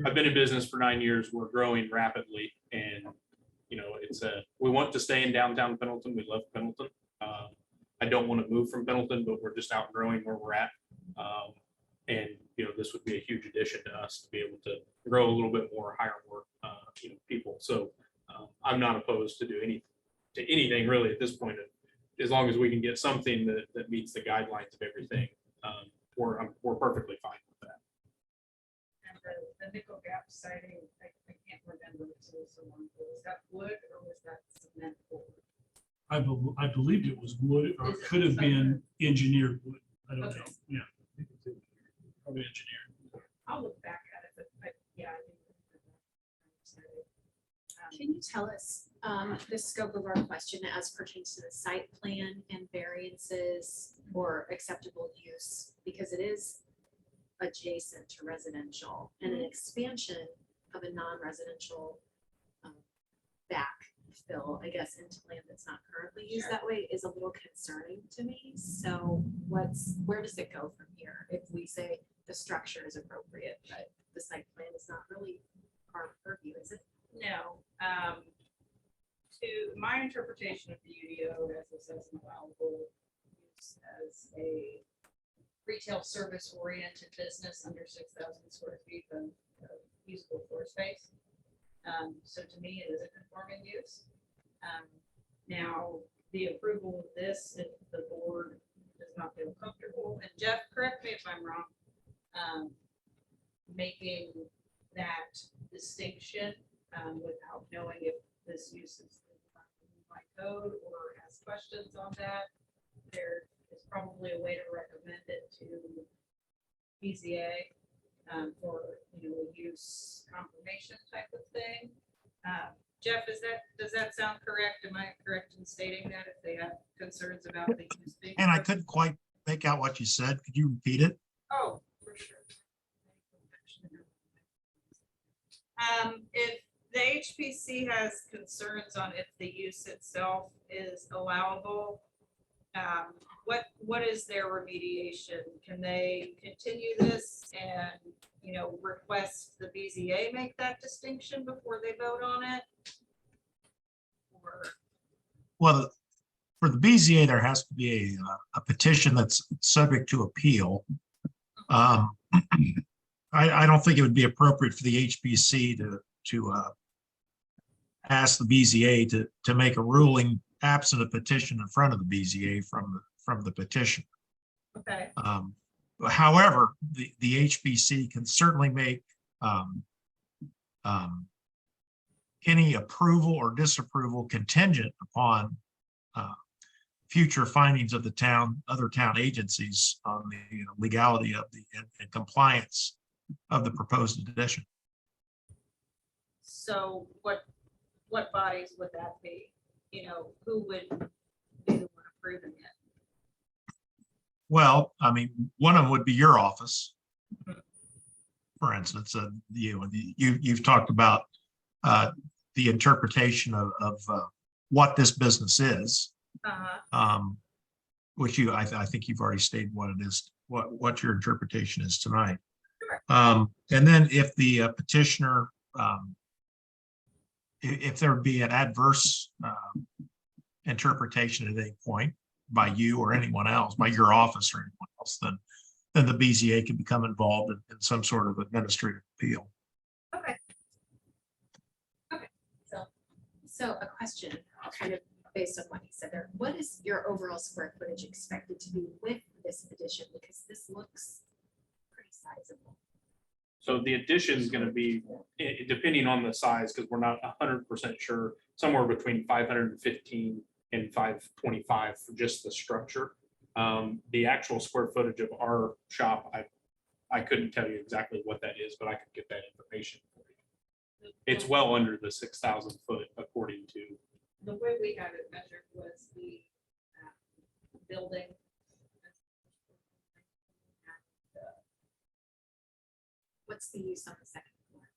I've been in business for 9 years. We're growing rapidly and, you know, we want to stay in downtown Pendleton. We love Pendleton. I don't want to move from Pendleton, but we're just outgrowing where we're at. And, you know, this would be a huge addition to us to be able to grow a little bit more, hire more, you know, people. So I'm not opposed to anything really at this point. As long as we can get something that meets the guidelines of everything, we're perfectly fine with that. And the nickel gap siding, I can't remember if it was someone, was that wood or was that cement? I believed it was wood, or it could have been engineered wood. I don't know. Okay. Yeah. Probably engineered. I'll look back at it, but yeah. I think Can you tell us the scope of our question as pertains to the site plan and variances or acceptable use? Because it is adjacent to residential and an expansion of a non-residential backfill, I guess, into land that's not currently used that way is a little concerning to me. So where does it go from here? If we say the structure is appropriate, but the site plan is not really our purview, is it? No, to my interpretation of the UDO, as it says in allowable use as a retail service oriented business under 6,000 square feet of usable floor space. So to me, it is a conforming use. Now, the approval of this, if the board does not feel comfortable, and Jeff, correct me if I'm wrong, making that distinction without knowing if this use is by code or has questions on that. There is probably a way to recommend it to BZA for, you know, a use confirmation type of thing. Jeff, does that sound correct? Am I correct in stating that if they have concerns about the use being? And I couldn't quite make out what you said. Could you repeat it? Oh, for sure. If the HPC has concerns on if the use itself is allowable, what is their remediation? Can they continue this and, request the BZA make that distinction before they vote on it? Or, Well, for the BZA, there has to be a petition that's subject to appeal. I don't think it would be appropriate for the HPC to ask the BZA to make a ruling absent a petition in front of the BZA from the petition. okay, However, the HPC can certainly make any approval or disapproval contingent upon future findings of the other town agencies on the legality of and compliance of the proposed addition. so what bodies would that be? Who would be the one approving it? Well, I mean, one of them would be your office. For instance, you've talked about the interpretation of what this business is, which I think you've already stated what it is, what your interpretation is tonight. Sure. And then if the petitioner, if there would be an adverse interpretation at any point by you or anyone else, by your office or anyone else, then the BZA can become involved in some sort of administrative appeal. Okay. So a question, kind of based on what he said there, what is your overall square footage expected to be with this addition? Because this looks pretty sizable. So the addition is going to be, depending on the size, because we're not 100% sure, somewhere between 515 and 525 for just the structure. The actual square footage of our shop, I couldn't tell you exactly what that is, but I could get that information for you. It's well under the 6,000 foot according to. The way we had it measured was the building. What's the use on the second floor?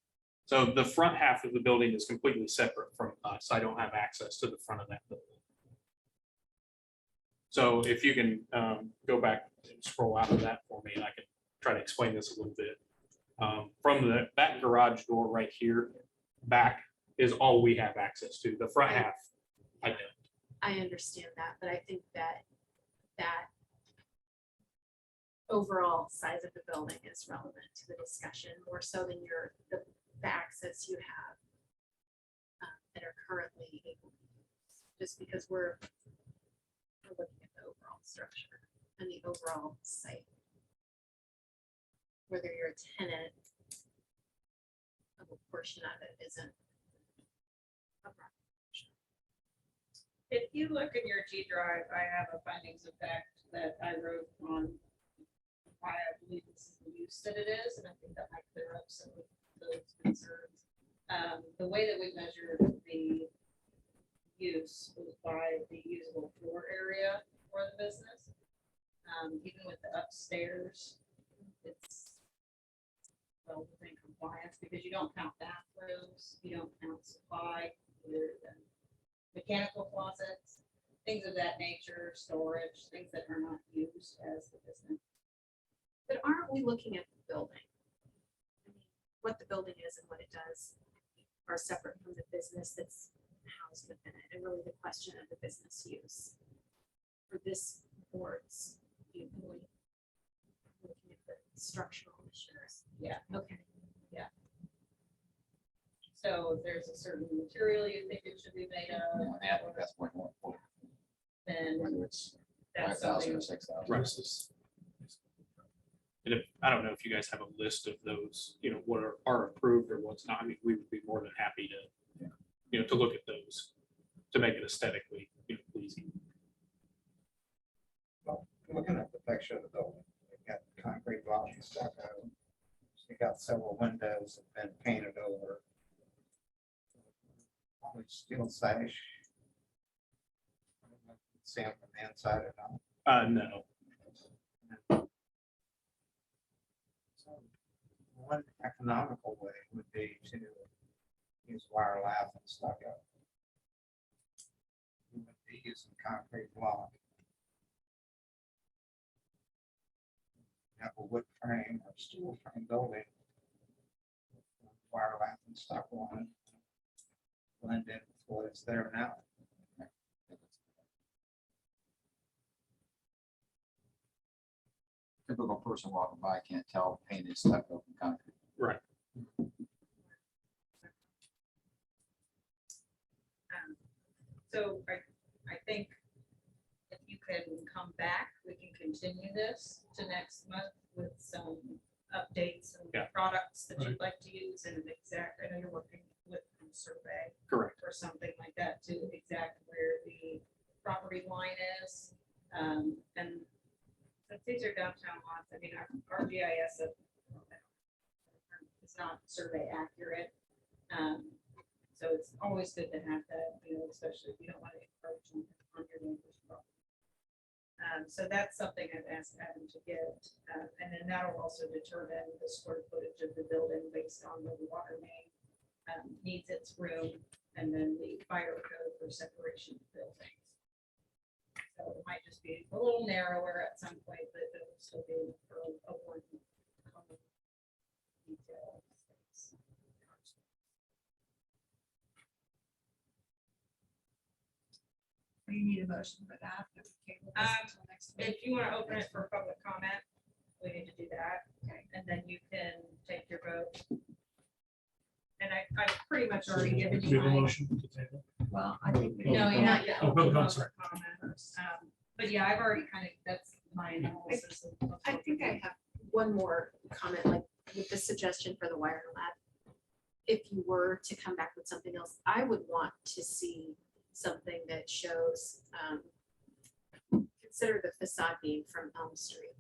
So the front half of the building is completely separate from us. I don't have access to the front of that building. So if you can go back and scroll out of that for me, and I can try to explain this a little bit. From that garage door right here, back is all we have access to. The front half, I don't. I understand that, but I think that overall size of the building is relevant to the discussion more so than the access you have that are currently able to use, just because we're looking at the overall structure and the overall site. Whether you're a tenant of a portion of it isn't a problem. If you look in your G drive, I have a findings of fact that I wrote on why I believe this is the use that it is, and I think that might clear up some of those concerns. The way that we measured the use was by the usable floor area for the business. Even with the upstairs, it's well within compliance because you don't count bathrooms, you don't count supply, other than mechanical closets, things of that nature, storage, things that are not used as the business. But aren't we looking at the building? I mean, what the building is and what it does are separate from the business that's housed within it, and really the question of the business use. For this board's viewpoint, looking at the structural issues. Yeah. Okay. So there's a certain material you think it should be made of, I think that's much more important, then whether it's that's 5,000 or something. 6,000. And I don't know if you guys have a list of those, what are approved or what's not. I mean, we would be more than happy to, to look at those to make it aesthetically, pleasing. Well, looking at the picture of the building, they got concrete blocks and stuff out. They got several windows that have been painted over. With steel sash. See them from the inside or not. No. So one economical way would be to use wire lath and stuck up. You would be using concrete block. Have a wood frame or steel frame building. Wire lath and stuck on it. Blend in with what is there now. Typical person walking by can't tell paint is stuck up in concrete. Right. So I think if you can come back, we can continue this to next month with some updates and Yeah. products that Right. you'd like to use and an exact, I know you're working with a survey Correct. or something like that to exact where the property line is. And since these are downtown lots, I mean, our GIS is not survey accurate. So it's always good to have that, especially if you don't want to encroach on your neighbor's property. So that's something I've asked Adam to get, and then that'll also determine the square footage of the building based on the water main needs its room, and then the fire code for separation of buildings. So it might just be a little narrower at some point, but it'll still be for a one common detail. You need a motion for that. If you want to open it for public comment, we need to do that. Okay. And then you can take your vote. And I've pretty much So already do given we you have a mine. motion to table? Well, I think. we No, need- you're not yet. Oh, open I'm sorry. public comment. But yeah, I've already kind of, that's my analysis. of I think I have one more comment, like with the suggestion for the wire lab. If you were to come back with something else, I would want to see something that shows, consider the facade being from Elm Street.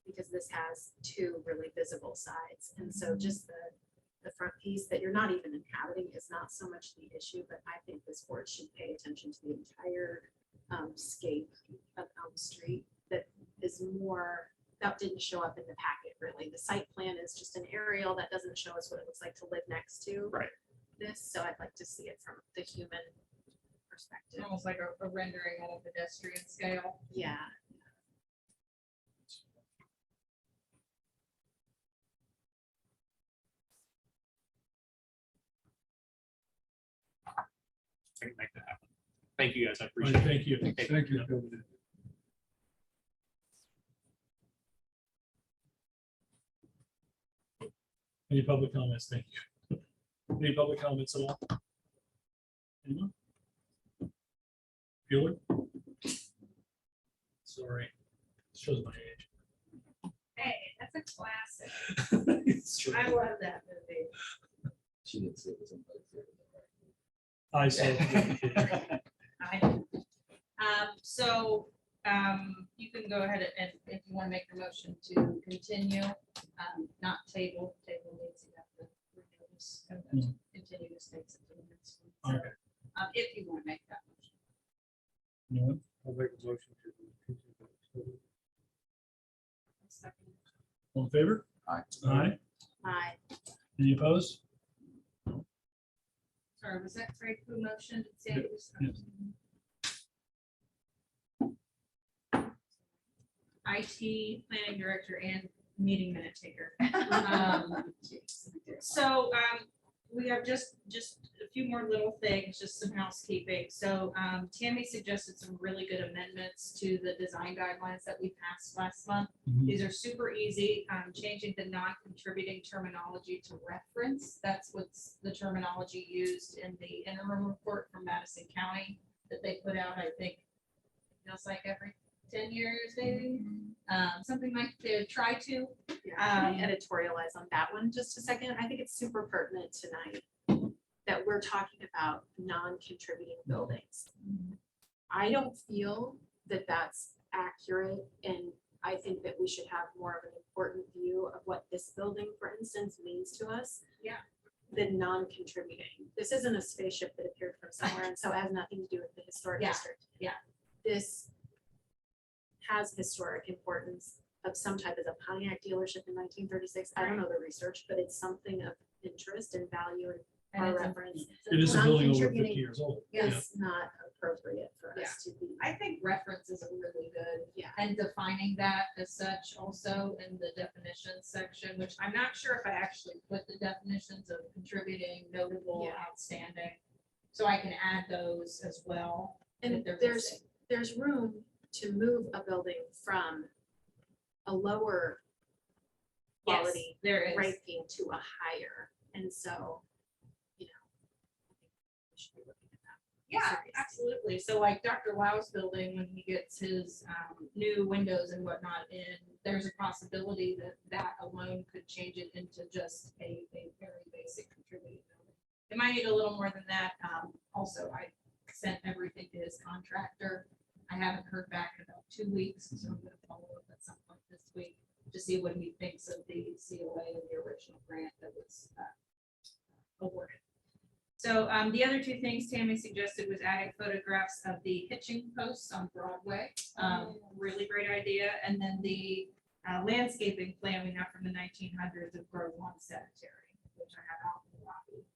Because this has two really visible sides. And so just the front piece that you're not even inhabiting is not so much the issue, but I think this board should pay attention to the entire scape of Elm Street that is more, that didn't show up in the packet really. The site plan is just an aerial that doesn't show us what it looks like to live next to. Right. This, so I'd like to see it from the human perspective. Almost like a rendering at a pedestrian scale. Yeah. I can make that happen. Thank you, guys. I All appreciate right, it. thank you. Thank you. for coming in. Any public comments? Thank you. Any public comments at all? Anyone? Bueller? Sorry, shows my age. Hey, that's a classic. It's true. I love that movie. She didn't say it was in both. I saw. So, you can go ahead and if you want to make the motion to continue, not table needs to have the renotice and then continue this next. So, Okay. if you want to make that motion. No one? I'll make a motion to continue. All in favor? Aye. Aye. Aye. Any opposed? Sorry, was that Craig who motioned? Yes. IT planning director and meeting minute taker. So, we have just a few more little things, just some housekeeping. So, Tammy suggested some really good amendments to the design guidelines that we passed last month. Mhm. These are super easy, changing the non-contributing terminology to reference. That's what's the terminology used in the interim report from Madison County that they put out, I think, it feels like every 10 years, maybe, something like they try to. Can I editorialize on that one just a second? I think it's super pertinent tonight that we're talking about non-contributing buildings. I don't feel that that's accurate, and I think that we should have more of an important view of what this building, for instance, means to us. Yeah. Than non-contributing. This isn't a spaceship that appeared from somewhere, and so it has nothing to do with the historic Yeah, district. yeah. This has historic importance of some type of a Pontiac dealership in 1936. I don't know the research, but it's something of interest and value And our it's a- reference. It is a building over 50 Non-contributing years old. Is not appropriate for us to be. I think reference is a really good, Yeah. and defining that as such also in the definitions section, which I'm not sure if I actually put the definitions of contributing, notable, Yeah. outstanding. So I can add those as well. And if they're there's, missing. there's room to move a building from a lower Yes, quality there is. ranking to a higher, and so, you know, I think we should be looking at that. Yeah, seriously. absolutely. So like Dr. Lau's building, when he gets his new windows and whatnot in, there's a possibility that that alone could change it into just a very basic contributing building. It might need a little more than that. Also, I sent everything to his contractor. I haven't heard back in about 2 weeks, so I'm gonna follow up at some point this week to see what he thinks of the COA and the original grant that was awarded. So the other two things Tammy suggested was adding photographs of the hitching posts on Broadway. Really great idea. And then the landscaping plan we have from the 1900s of Grove Lawn Cemetery, which I have out in the lobby.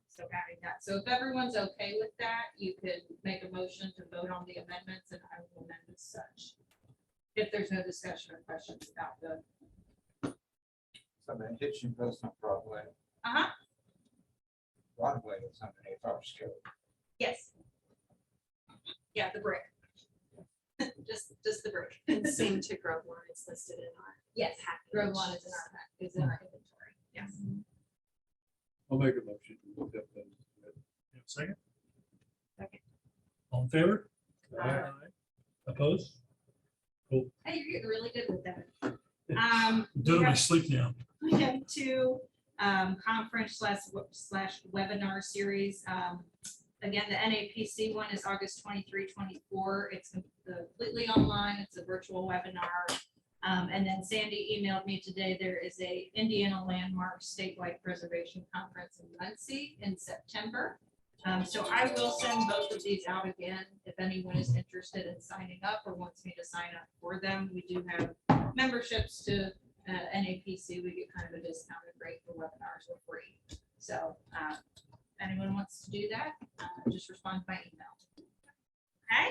So adding that. So if everyone's okay with that, you could make a motion to vote on the amendments and I will amend as such. If there's no discussion or questions about the, So the hitching post on Broadway, uh-huh, Broadway is underneath our school. yes. Yeah, the brick. Just the brick. And same to Grove Lawn, it's listed in our. Yes, package. Grove Lawn is in our, inventory, yes. I'll make a motion to accept those. You have a Second? Second. All in favor? Aye. Opposed? Cool. Hey, you're getting really good with that. I'm done with my sleep now. We have two conference slash webinar series. Again, the NAPC one is August 23, 24. It's completely online. It's a virtual webinar. And then Sandy emailed me today. There is a Indiana Landmark Statewide Preservation Conference in Muncie in September. So I will send both of these out again if anyone is interested in signing up or wants me to sign up for them. We do have memberships to NAPC. We get kind of a discounted rate for webinars for free. So anyone wants to do that, just respond by email. Okay.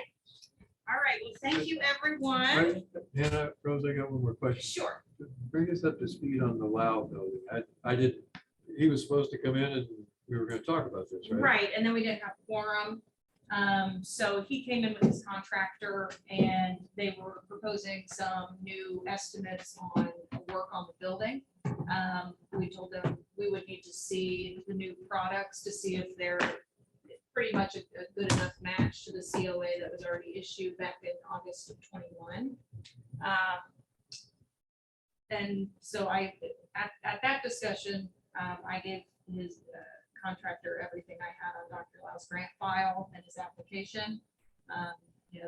All right. Well, thank you, everyone. Right, Hannah, Rose, I got one more question. Sure. Bring us up to speed on the Lau building. I did, he was supposed to come in and we were gonna talk about this, right? Right, and then we didn't have quorum. So he came in with his contractor and they were proposing some new estimates on work on the building. We told them we would need to see the new products to see if they're pretty much a good enough match to the COA that was already issued back in August of 21. And so at that discussion, I gave his contractor everything I had on Dr. Lau's grant file and his application.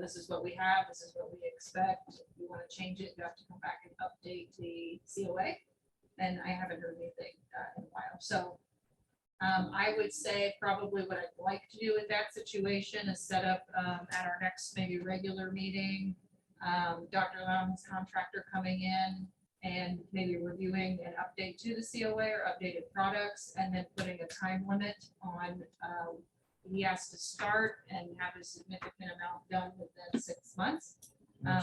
This is what we have, this is what we expect. If you want to change it, you have to come back and update the COA. And I haven't heard anything in a while. So I would say probably what I'd like to do with that situation is set up at our next maybe regular meeting. Dr. Lau's contractor coming in and maybe reviewing an update to the COA or updated products, and then putting a time limit on, he has to start and have a significant amount done within 6 months,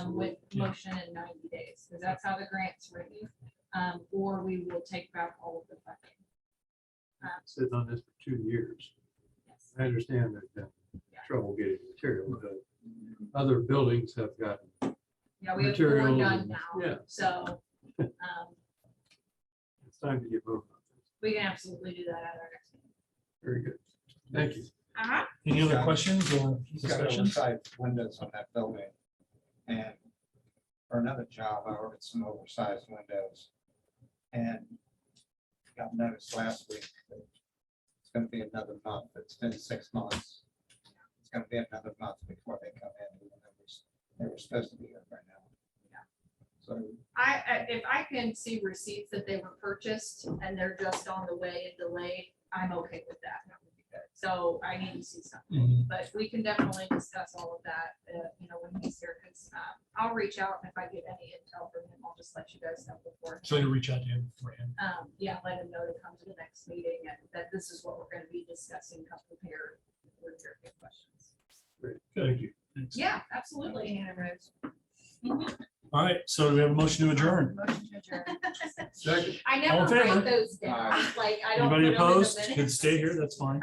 with motion in 90 days, because that's how the grant's written, or we will take back all of the funding. Sitting on this for 2 years. Yes. I understand there's been Yeah. trouble getting material, but other buildings have gotten, Yeah, we have 4 Materials done and- now, yeah. so it's time to get moving. on this. we can absolutely do that at our next meeting. Very good. Thank you. Uh-huh. Any other Yeah. questions or He's got discussions? oversized windows on that building. And for another job, I ordered some oversized windows. And got notice last week that it's gonna be another month. It's been 6 months. It's gonna be another month before they come in, even though they were supposed to be here right now. So If I can see receipts that they were purchased and they're just on the way and delayed, I'm okay with that. So I need to see something, Mhm. but we can definitely discuss all of that, when he's here, because I'll reach out, and if I get any intel from him, I'll just let you guys know before. So you reach out to him for him. Yeah, let him know to come to the next meeting and that this is what we're gonna be discussing, come prepared with your questions. Thank you. Thanks. Yeah, absolutely. Anna Rose. All right, so do we have a motion to adjourn? Motion to adjourn. Second. I All never in favor? write those down, like, I don't. Anybody put them in the opposed? Can minutes. stay here, that's fine.